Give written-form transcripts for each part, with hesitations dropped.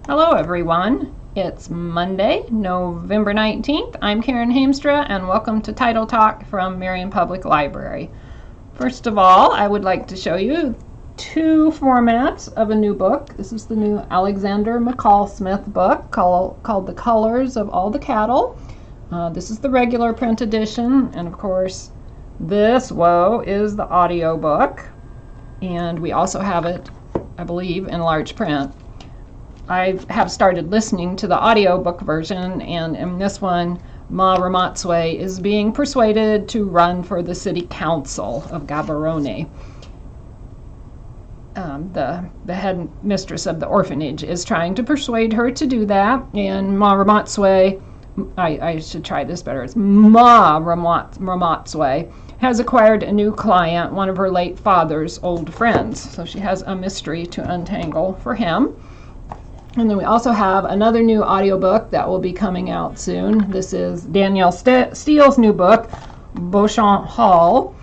Hello everyone. It's Monday, November 19th. I'm Karen Hamstra and welcome to Title Talk from Marion Public Library. First of all, I would like to show you two formats of a new book. This is the new Alexander McCall Smith book called The Colors of All the Cattle. This is the regular print edition, and of course this, is the audio book, and we also have it, I believe, in large print. I have started listening to the audiobook version, and in this one, Ma Ramatswe is being persuaded to run for the city council of Gaborone. The head mistress of the orphanage is trying to persuade her to do that, and Ma Ramatswe, I should try this better, it's Ma Ramatswe, has acquired a new client, one of her late father's old friends. So she has a mystery to untangle for him. And then we also have another new audiobook that will be coming out soon. This is Danielle Steele's new book, Beauchamp Hall.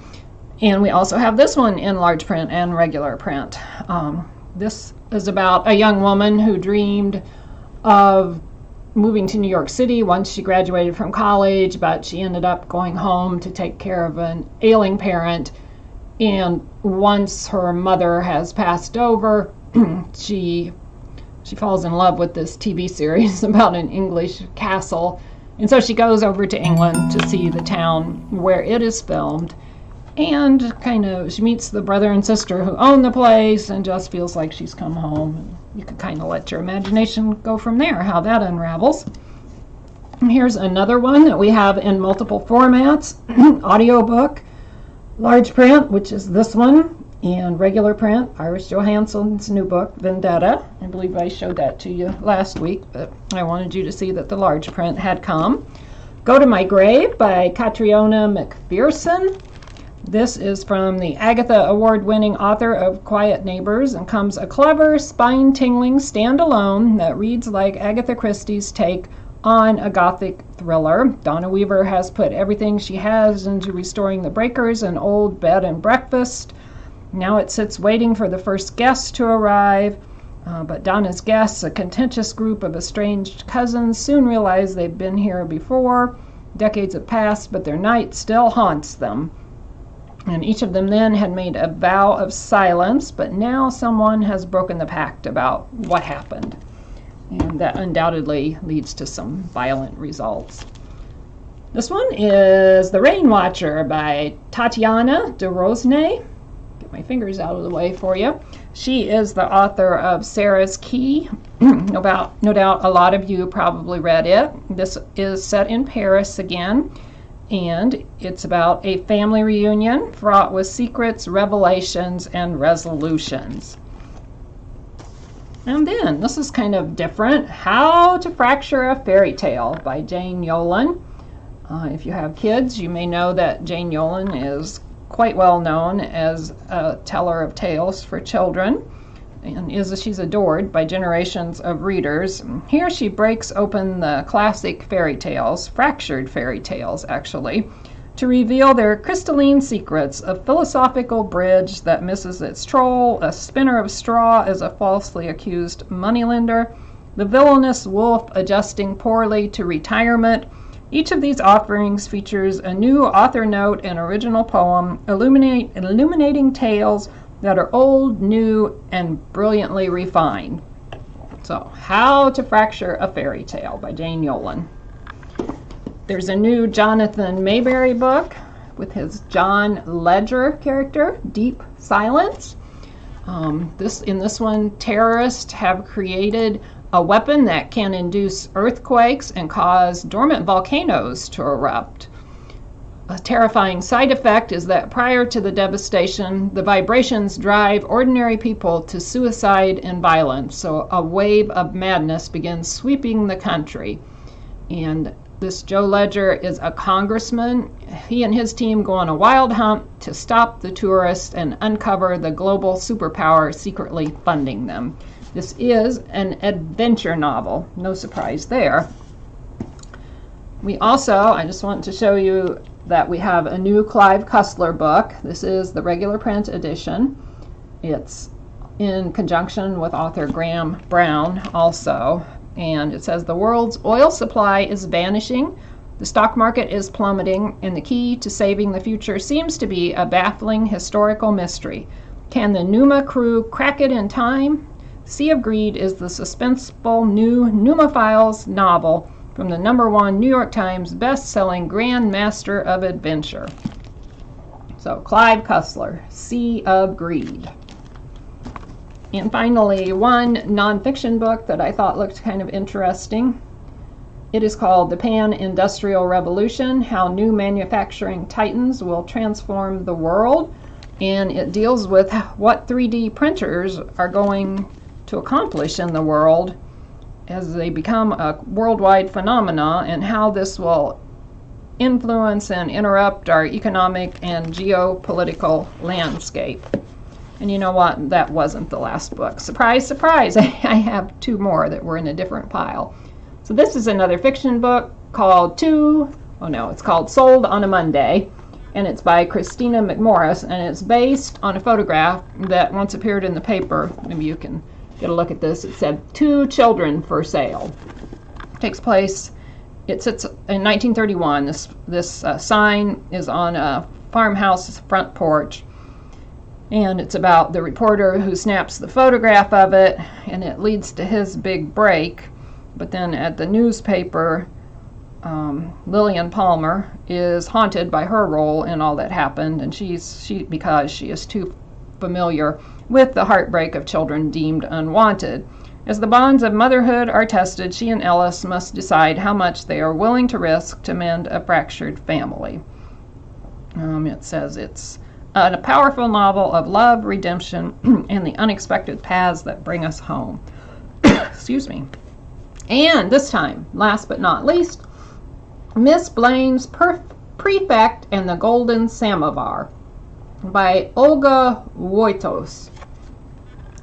And we also have this one in large print and regular print. This is about a young woman who dreamed of moving to New York City once she graduated from college, but she ended up going home to take care of an ailing parent. And once her mother has passed over, she falls in love with this TV series about an English castle, and so she goes over to England to see the town where it is filmed, and she meets the brother and sister who own the place and just feels like she's come home. You could kind of let your imagination go from there, how that unravels. And here's another one that we have in multiple formats, audiobook, large print, which is this one, and regular print, Iris Johansson's new book, Vendetta. I believe I showed that to you last week, but I wanted you to see that the large print had come. Go to My Grave by Catriona McPherson. This is from the Agatha Award-winning author of Quiet Neighbors and comes a clever, spine-tingling standalone that reads like Agatha Christie's take on a gothic thriller. Donna Weaver has put everything she has into restoring the Breakers, an old bed and breakfast. Now it sits waiting for the first guests to arrive, but Donna's guests, a contentious group of estranged cousins, soon realize they've been here before. Decades have passed, but their night still haunts them. And each of them then had made a vow of silence, but now someone has broken the pact about what happened. And that undoubtedly leads to some violent results. This one is The Rain Watcher by Tatiana de Rosnay. My fingers out of the way for you. She is the author of Sarah's Key. No doubt a lot of you probably read it. This is set in Paris again, and it's about a family reunion fraught with secrets, revelations, and resolutions. And then, this is kind of different, How to Fracture a Fairy Tale by Jane Yolen. If you have kids, you may know that Jane Yolen is quite well known as a teller of tales for children, and she's adored by generations of readers. Here she breaks open the classic fairy tales, fractured fairy tales actually, to reveal their crystalline secrets: a philosophical bridge that misses its troll, a spinner of straw as a falsely accused moneylender, the villainous wolf adjusting poorly to retirement. Each of these offerings features a new author note and original poem, illuminating tales that are old, new, and brilliantly refined. So, How to Fracture a Fairy Tale by Jane Yolen. There's a new Jonathan Mayberry book with his John Ledger character, Deep Silence. In this one, terrorists have created a weapon that can induce earthquakes and cause dormant volcanoes to erupt. A terrifying side effect is that prior to the devastation, the vibrations drive ordinary people to suicide and violence. So a wave of madness begins sweeping the country. And this Joe Ledger is a congressman. He and his team go on a wild hunt to stop the tourists and uncover the global superpower secretly funding them. This is an adventure novel, no surprise there. We also, I just want to show you that we have a new Clive Cussler book. This is the regular print edition. It's in conjunction with author Graham Brown also. And it says the world's oil supply is vanishing, the stock market is plummeting, and the key to saving the future seems to be a baffling historical mystery. Can the Numa crew crack it in time? Sea of Greed is the suspenseful new Numaphiles novel from the #1 New York Times best-selling Grand Master of Adventure. So Clive Cussler, Sea of Greed. And finally, one nonfiction book that I thought looked kind of interesting. It is called The Pan-Industrial Revolution, How New Manufacturing Titans Will Transform the World. And it deals with what 3D printers are going to accomplish in the world as they become a worldwide phenomenon, and how this will influence and interrupt our economic and geopolitical landscape. And you know what? That wasn't the last book. Surprise, surprise! I have two more that were in a different pile. So this is another fiction book called it's called Sold on a Monday, and it's by Christina McMorris, and it's based on a photograph that once appeared in the paper. Maybe you can get a look at this. It said 2 children for sale. It sits in 1931. This sign is on a farmhouse front porch, and it's about the reporter who snaps the photograph of it, and it leads to his big break. But then at the newspaper, Lillian Palmer is haunted by her role in all that happened, and because she is too familiar with the heartbreak of children deemed unwanted. As the bonds of motherhood are tested, she and Ellis must decide how much they are willing to risk to mend a fractured family. It says it's a powerful novel of love, redemption, and the unexpected paths that bring us home. Excuse me. And this time, last but not least, Miss Blaine's Prefect and the Golden Samovar by Olga Wojtos.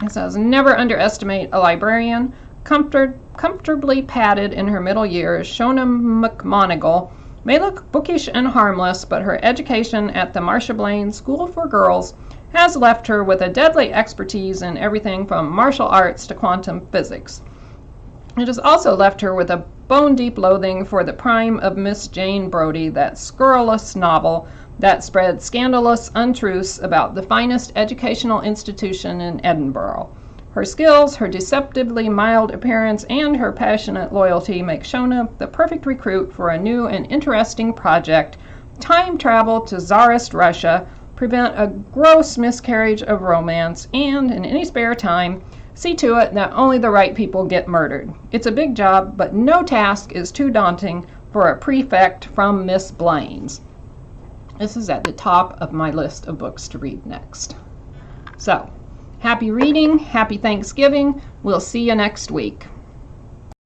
It says, never underestimate a librarian. Comfortably padded in her middle years, Shona McMonigal may look bookish and harmless, but her education at the Marcia Blaine School for Girls has left her with a deadly expertise in everything from martial arts to quantum physics. It has also left her with a bone-deep loathing for the prime of Miss Jane Brodie, that scurrilous novel that spread scandalous untruths about the finest educational institution in Edinburgh. Her skills, her deceptively mild appearance, and her passionate loyalty make Shona the perfect recruit for a new and interesting project: time travel to Tsarist Russia, prevent a gross miscarriage of romance, and, in any spare time, see to it that only the right people get murdered. It's a big job, but no task is too daunting for a prefect from Miss Blaine's. This is at the top of my list of books to read next. So, happy reading, happy Thanksgiving. We'll see you next week.